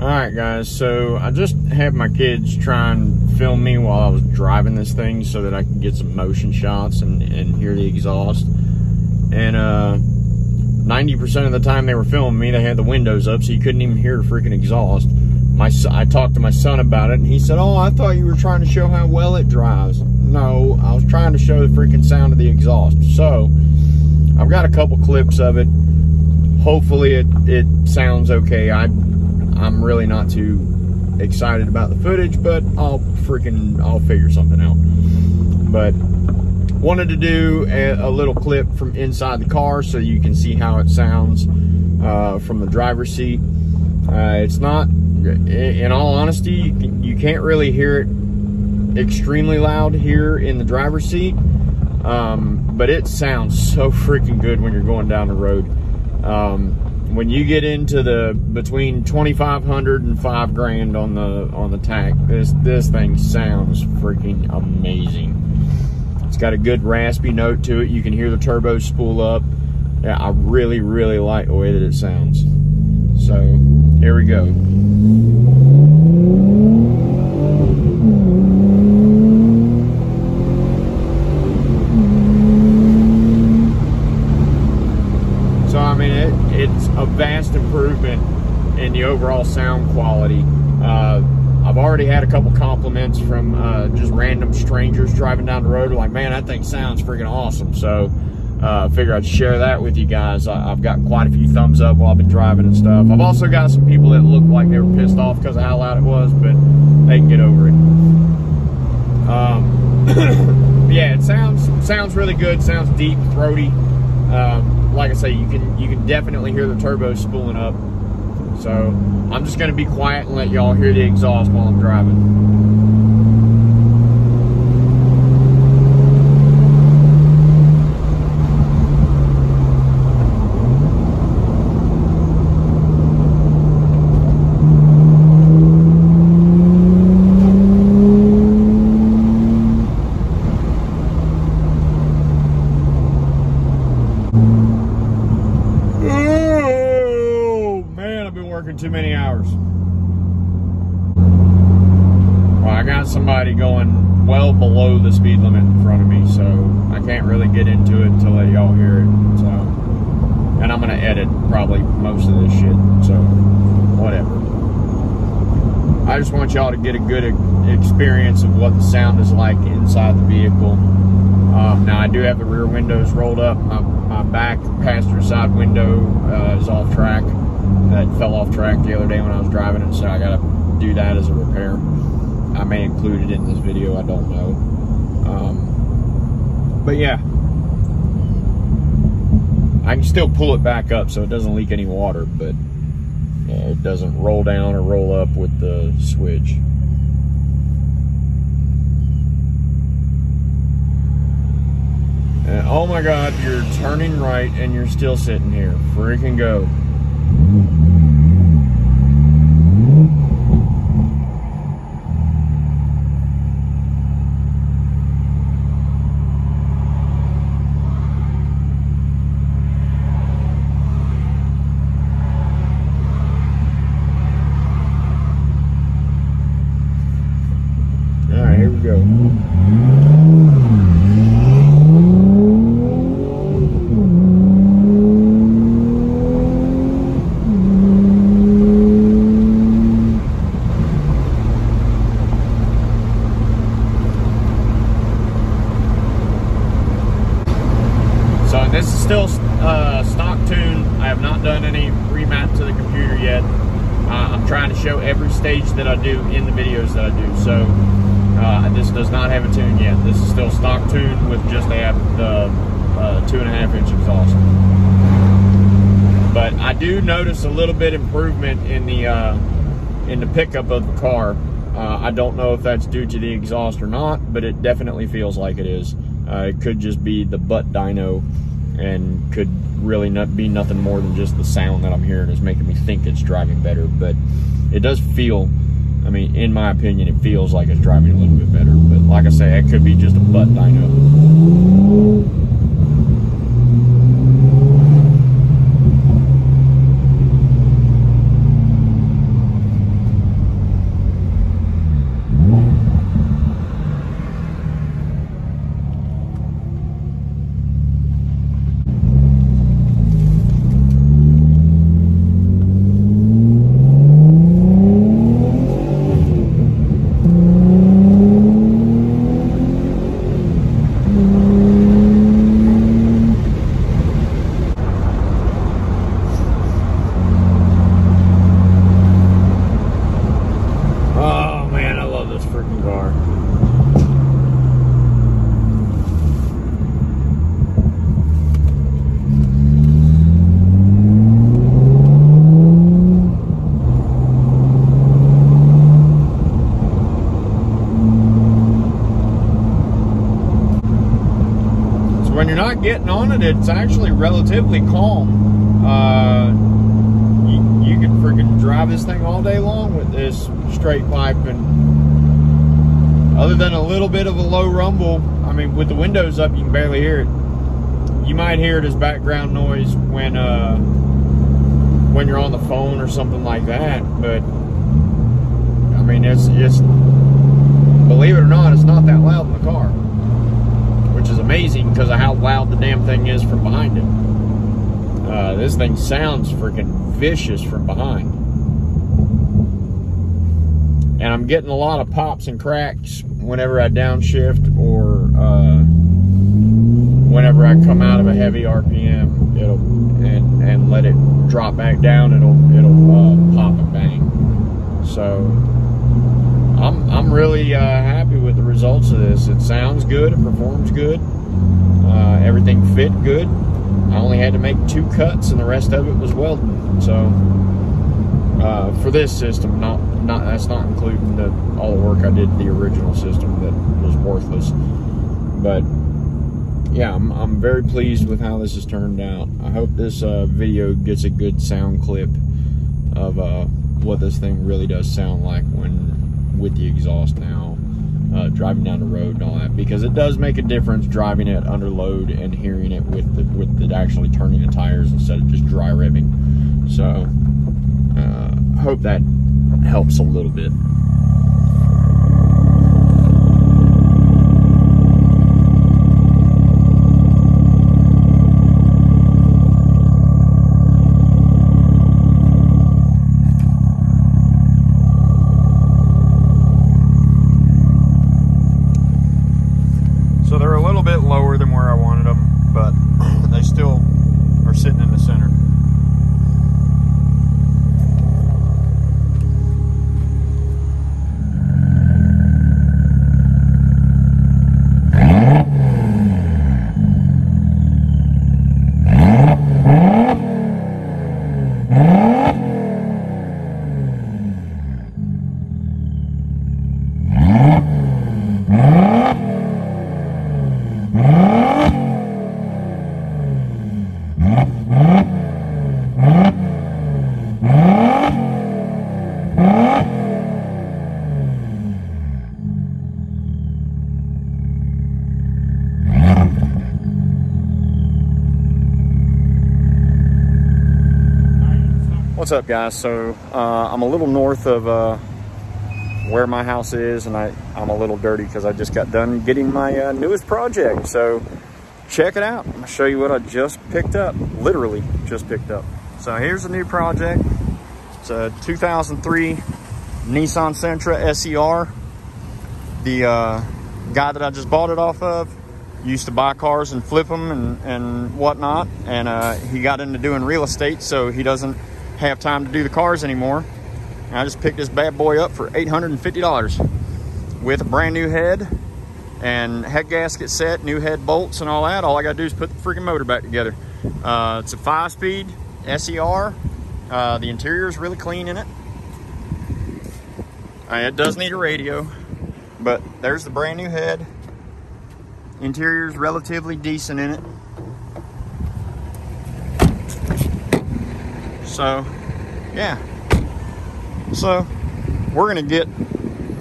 Alright guys, so I just had my kids try and film me while I was driving this thing so that I could get some motion shots and hear the exhaust. And 90% of the time they were filming me, they had the windows up so you couldn't even hear the freaking exhaust. I talked to my son about it and he said, "Oh, I thought you were trying to show how well it drives." No, I was trying to show the freaking sound of the exhaust. So I've got a couple clips of it. Hopefully it sounds okay. I'm really not too excited about the footage, but I'll figure something out. But wanted to do a little clip from inside the car so you can see how it sounds from the driver's seat. It's not, in all honesty, you can't really hear it extremely loud here in the driver's seat, but it sounds so freaking good when you're going down the road. When you get into the between 2,500 and $5,000 on the tack, this thing sounds freaking amazing. It's got a good raspy note to it. You can hear the turbo spool up. Yeah, I really like the way that it sounds. So here we go. So I mean, it's a vast improvement in the overall sound quality. I've already had a couple compliments from just random strangers driving down the road. Like, man, that thing sounds freaking awesome. So I figure I'd share that with you guys. I've got quite a few thumbs up while I've been driving and stuff. I've also got some people that look like they were pissed off because of how loud it was, but they can get over it. Yeah, it sounds really good. Sounds deep, throaty. Like I say, you can definitely hear the turbo spooling up. So I'm just going to be quiet and let y'all hear the exhaust while I'm driving. Too many hours. Well, I got somebody going well below the speed limit in front of me, so I can't really get into it to let y'all hear it. So, and I'm gonna edit probably most of this shit, so whatever. I just want y'all to get a good experience of what the sound is like inside the vehicle. Now I do have the rear windows rolled up. My back passenger side window is off track. That fell off track the other day when I was driving it, so I gotta do that as a repair. I may include it in this video, I don't know. But yeah, I can still pull it back up so it doesn't leak any water, but it doesn't roll down or roll up with the switch. And oh my God, you're turning right and you're still sitting here. Freaking go. All right, here we go. This is still stock tune. I have not done any remap to the computer yet. I'm trying to show every stage that I do in the videos that I do. So this does not have a tune yet. This is still stock tune with just the 2.5-inch exhaust. But I do notice a little bit improvement in the pickup of the car. I don't know if that's due to the exhaust or not, but it definitely feels like it is. It could just be the butt dyno, and could really not be nothing more than just the sound that I'm hearing is making me think it's driving better. But it does feel, I mean, in my opinion, it feels like it's driving a little bit better. But like I say, it could be just a butt dyno. you're not getting on it, it's actually relatively calm. You can freaking drive this thing all day long with this straight pipe, and other than a little bit of a low rumble, I mean, with the windows up, you can barely hear it. You might hear it as background noise when you're on the phone or something like that, but I mean, it's believe it or not, it's not that loud in the car, which is amazing because of how loud the damn thing is from behind it. This thing sounds freaking vicious from behind. And I'm getting a lot of pops and cracks whenever I downshift or whenever I come out of a heavy RPM, and let it drop back down, it'll pop and bang. So I'm really happy with the results of this. It sounds good, it performs good, everything fit good. I only had to make 2 cuts, and the rest of it was welding. So for this system, that's not including all the work I did in the original system that was worthless. But yeah, I'm very pleased with how this has turned out. I hope this video gets a good sound clip of what this thing really does sound like with the exhaust now, driving down the road and all that, because it does make a difference driving it under load and hearing it with it actually turning the tires instead of just dry ribbing. So hope that helps a little bit. So they're a little bit lower than where I wanted them, but they still are sitting in the center. What's up, guys? So I'm a little north of where my house is, and I'm a little dirty because I just got done getting my newest project. So check it out. I'm gonna show you what I just picked up, literally just picked up. So here's a new project. It's a 2003 Nissan Sentra SER. The guy that I just bought it off of used to buy cars and flip them and whatnot, and he got into doing real estate, so he doesn't have time to do the cars anymore. And I just picked this bad boy up for $850 with a brand new head and head gasket set, new head bolts and all that. All I gotta do is put the freaking motor back together. It's a 5-speed SER. The interior is really clean in it. It does need a radio, but there's the brand new head. Interior is relatively decent in it. So yeah, so we're gonna get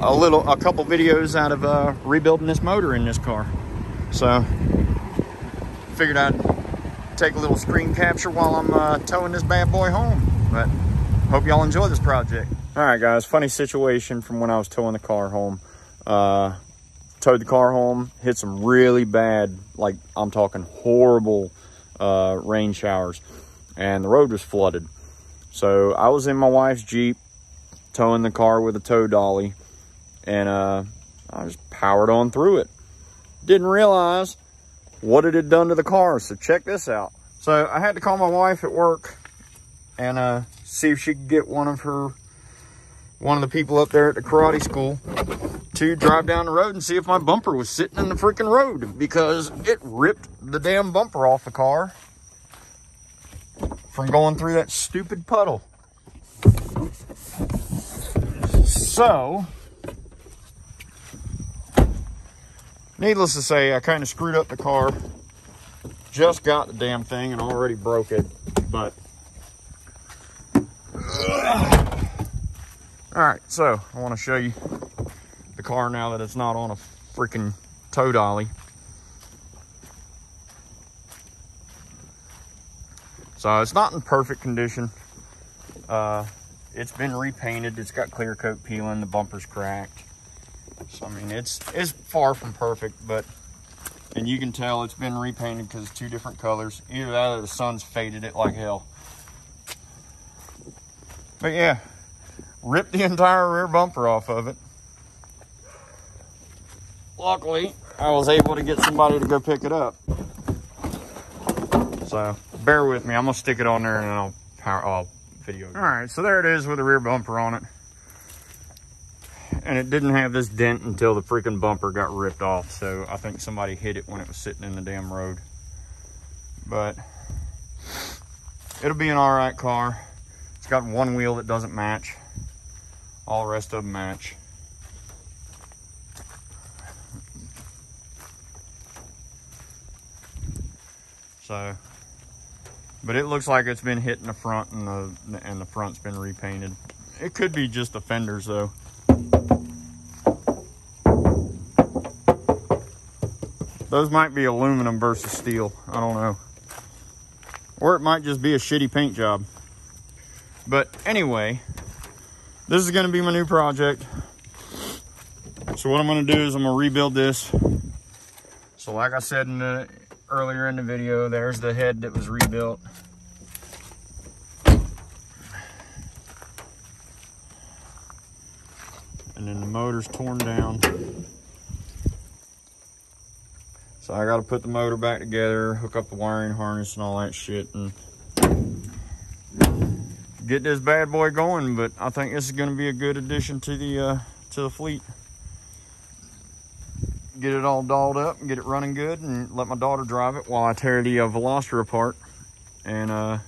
a couple videos out of rebuilding this motor in this car. So figured I'd take a little screen capture while I'm towing this bad boy home. But hope y'all enjoy this project. All right, guys, funny situation from when I was towing the car home. Towed the car home, hit some really bad, like I'm talking horrible rain showers, and the road was flooded. So I was in my wife's Jeep towing the car with a tow dolly, and I just powered on through it. Didn't realize what it had done to the car. So check this out. So I had to call my wife at work and see if she could get one of the people up there at the karate school to drive down the road and see if my bumper was sitting in the freaking road, because it ripped the damn bumper off the car from going through that stupid puddle. So needless to say, I kind of screwed up the car just got the damn thing and already broke it, but all right, so I want to show you the car now that it's not on a freaking tow dolly. So it's not in perfect condition. It's been repainted. It's got clear coat peeling. The bumper's cracked. So I mean, it's far from perfect, and you can tell it's been repainted because it's two different colors. Either that or the sun's faded it like hell. But yeah, ripped the entire rear bumper off of it. Luckily, I was able to get somebody to go pick it up. So bear with me. I'm gonna stick it on there and then I'll video. All right, so there it is with the rear bumper on it. And it didn't have this dent until the freaking bumper got ripped off. So I think somebody hit it when it was sitting in the damn road. But it'll be an all right car. It's got one wheel that doesn't match. All the rest of them match. So, but it looks like it's been hit in the front, and the front's been repainted. It could be just the fenders though. Those might be aluminum versus steel. I don't know. Or it might just be a shitty paint job. But anyway, this is going to be my new project. So what I'm going to do is I'm going to rebuild this. So like I said earlier in the video, there's the head that was rebuilt. And then the motor's torn down. So I got to put the motor back together, hook up the wiring harness and all that shit, and get this bad boy going. But I think this is going to be a good addition to the fleet. Get it all dolled up and get it running good, and let my daughter drive it while I tear the Veloster apart and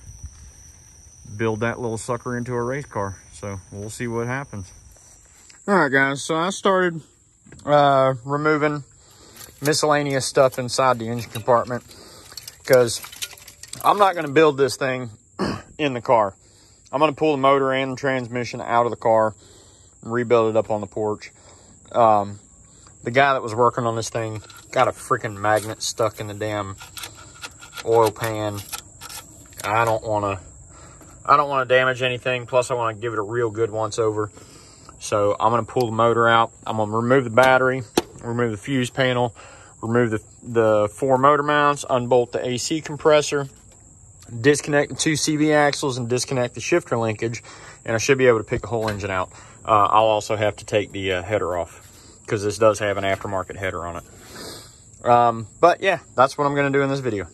build that little sucker into a race car. So we'll see what happens. All right, guys. So I started removing miscellaneous stuff inside the engine compartment because I'm not going to build this thing in the car. I'm going to pull the motor and the transmission out of the car and rebuild it up on the porch. The guy that was working on this thing got a freaking magnet stuck in the damn oil pan. I don't want to damage anything. Plus I want to give it a real good once over. So I'm going to pull the motor out. I'm going to remove the battery, remove the fuse panel, remove the 4 motor mounts, unbolt the AC compressor, disconnect the 2 CV axles, and disconnect the shifter linkage, and I should be able to pick the whole engine out. I'll also have to take the header off because this does have an aftermarket header on it. But yeah, that's what I'm going to do in this video.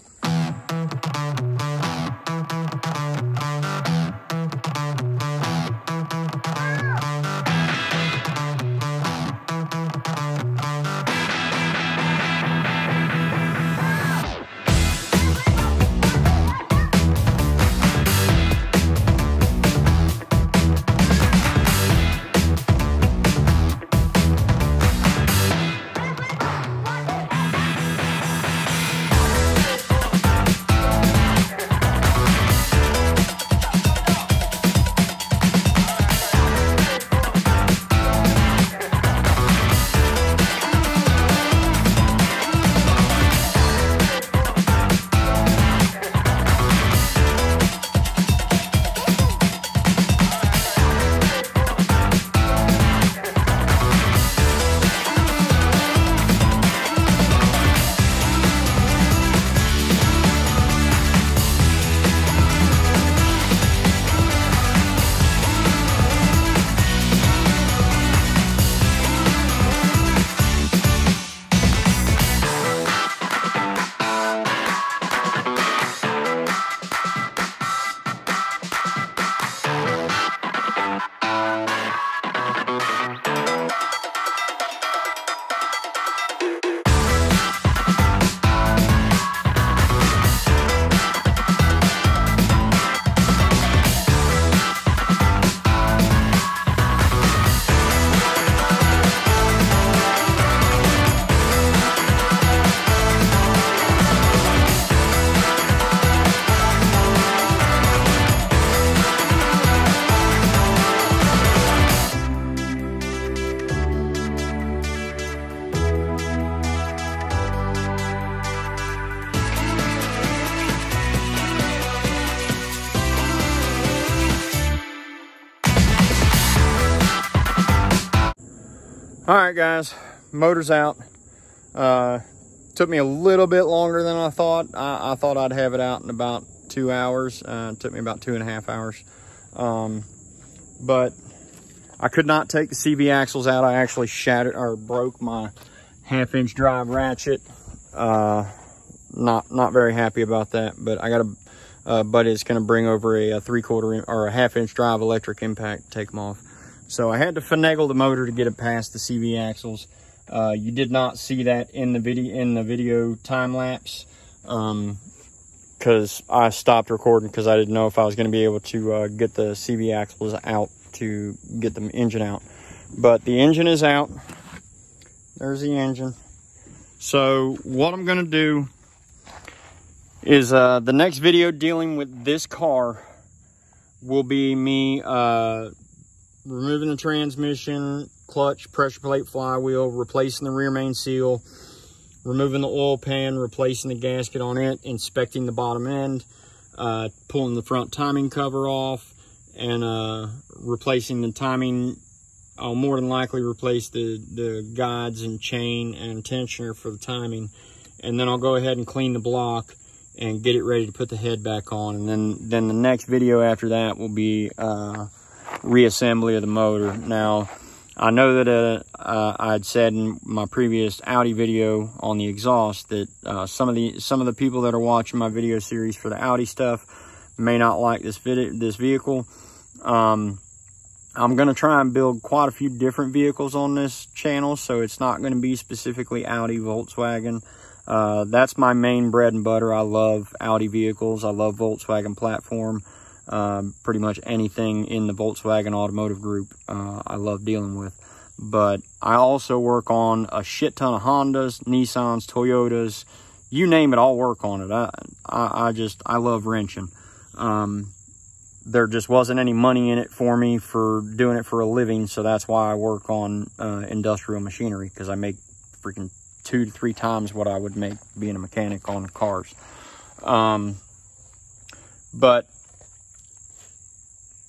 All right, guys, motor's out. Took me a little bit longer than I thought. I thought I'd have it out in about 2 hours. It took me about 2.5 hours. But I could not take the CV axles out. I actually shattered or broke my 1/2-inch drive ratchet. Not very happy about that, but I got a buddy that's going to bring over a 3/4 or a 1/2-inch drive electric impact to take them off. So I had to finagle the motor to get it past the CV axles. You did not see that in the video time lapse, because I stopped recording because I didn't know if I was going to be able to get the CV axles out to get the engine out. But the engine is out. There's the engine. So what I'm going to do is the next video dealing with this car will be me removing the transmission, clutch, pressure plate, flywheel, replacing the rear main seal, removing the oil pan, replacing the gasket on it, inspecting the bottom end, pulling the front timing cover off, and replacing the timing. I'll more than likely replace the guides and chain and tensioner for the timing, and then I'll go ahead and clean the block and get it ready to put the head back on. And then the next video after that will be reassembly of the motor. Now, I know that I'd said in my previous Audi video on the exhaust that some of the people that are watching my video series for the Audi stuff may not like this vehicle. I'm going to try and build quite a few different vehicles on this channel, so it's not going to be specifically Audi, Volkswagen. That's my main bread and butter. I love Audi vehicles. I love Volkswagen platform. Pretty much anything in the Volkswagen automotive group I love dealing with. But I also work on a shit ton of Hondas, Nissans, Toyotas, you name it, I'll work on it. I love wrenching. There just wasn't any money in it for me for doing it for a living, so that's why I work on industrial machinery, because I make freaking 2 to 3 times what I would make being a mechanic on cars. But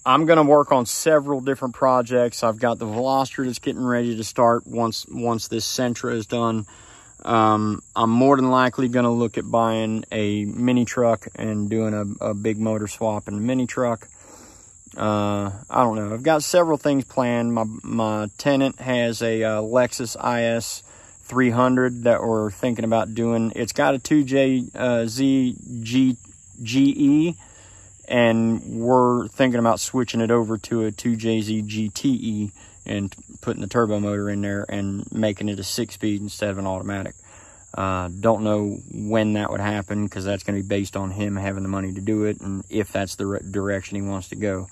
I'm going to work on several different projects. I've got the Veloster that's getting ready to start once this Sentra is done. I'm more than likely going to look at buying a mini truck and doing a big motor swap in the mini truck. I don't know. I've got several things planned. My tenant has a Lexus IS 300 that we're thinking about doing. It's got a 2JZ GE, and we're thinking about switching it over to a 2JZ GTE and putting the turbo motor in there and making it a 6-speed instead of an automatic. Don't know when that would happen, because that's going to be based on him having the money to do it, and if that's the direction he wants to go.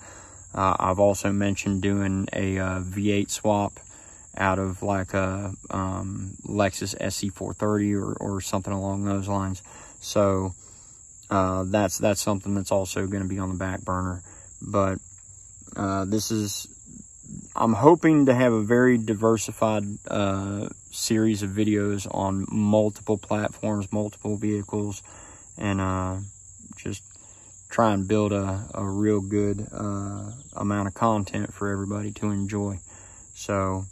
I've also mentioned doing a V8 swap out of like a Lexus SC430 or something along those lines. So that's something that's also going to be on the back burner. But I'm hoping to have a very diversified series of videos on multiple platforms, multiple vehicles, and just try and build a real good amount of content for everybody to enjoy. So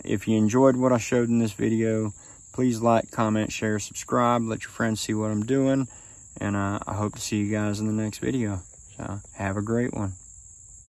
if you enjoyed what I showed in this video, please like, comment, share, subscribe, let your friends see what I'm doing, and I hope to see you guys in the next video. So have a great one.